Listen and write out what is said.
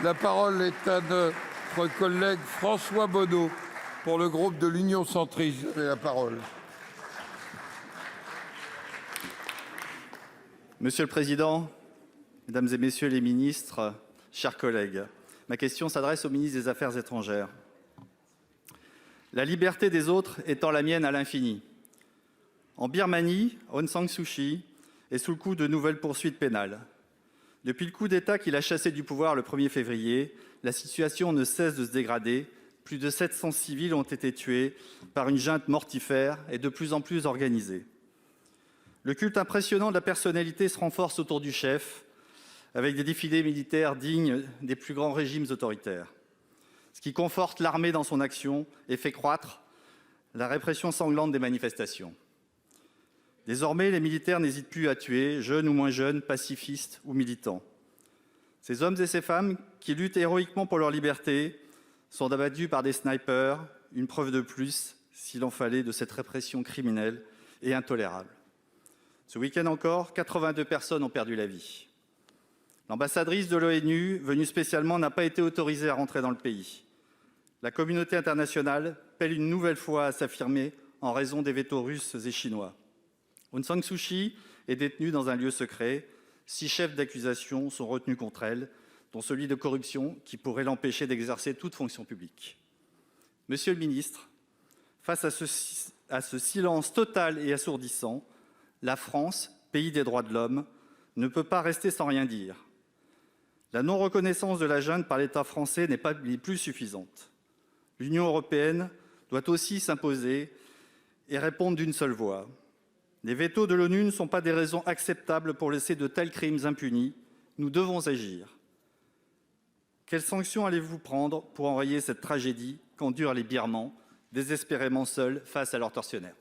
La parole est à notre collègue François Bonneau pour le groupe de l'Union centriste. Vous avez la parole. Monsieur le Président, Mesdames et Messieurs les ministres, chers collègues, ma question s'adresse au ministre des Affaires étrangères. La liberté des autres étant la mienne à l'infini. En Birmanie, Aung San Suu Kyi est sous le coup de nouvelles poursuites pénales. Depuis le coup d'État qui l'a chassé du pouvoir le 1er février, la situation ne cesse de se dégrader. Plus de 700 civils ont été tués par une junte mortifère et de plus en plus organisée. Le culte impressionnant de la personnalité se renforce autour du chef, avec des défilés militaires dignes des plus grands régimes autoritaires, ce qui conforte l'armée dans son action et fait croître la répression sanglante des manifestations. Désormais, les militaires n'hésitent plus à tuer, jeunes ou moins jeunes, pacifistes ou militants. Ces hommes et ces femmes qui luttent héroïquement pour leur liberté sont abattus par des snipers, une preuve de plus, s'il en fallait, de cette répression criminelle et intolérable. Ce week-end encore, 82 personnes ont perdu la vie. L'ambassadrice de l'ONU, venue spécialement, n'a pas été autorisée à rentrer dans le pays. La communauté internationale peine une nouvelle fois à s'affirmer en raison des vétos russes et chinois. Aung San Suu Kyi est détenue dans un lieu secret. 6 chefs d'accusation sont retenus contre elle, dont celui de corruption qui pourrait l'empêcher d'exercer toute fonction publique. Monsieur le ministre, face à ce silence total et assourdissant, la France, pays des droits de l'homme, ne peut pas rester sans rien dire. La non-reconnaissance de la junte par l'État français n'est pas plus suffisante. L'Union européenne doit aussi s'imposer et répondre d'une seule voix. Les vétos de l'ONU ne sont pas des raisons acceptables pour laisser de tels crimes impunis. Nous devons agir. Quelles sanctions allez-vous prendre pour enrayer cette tragédie qu'endurent les Birmans, désespérément seuls face à leurs tortionnaires ?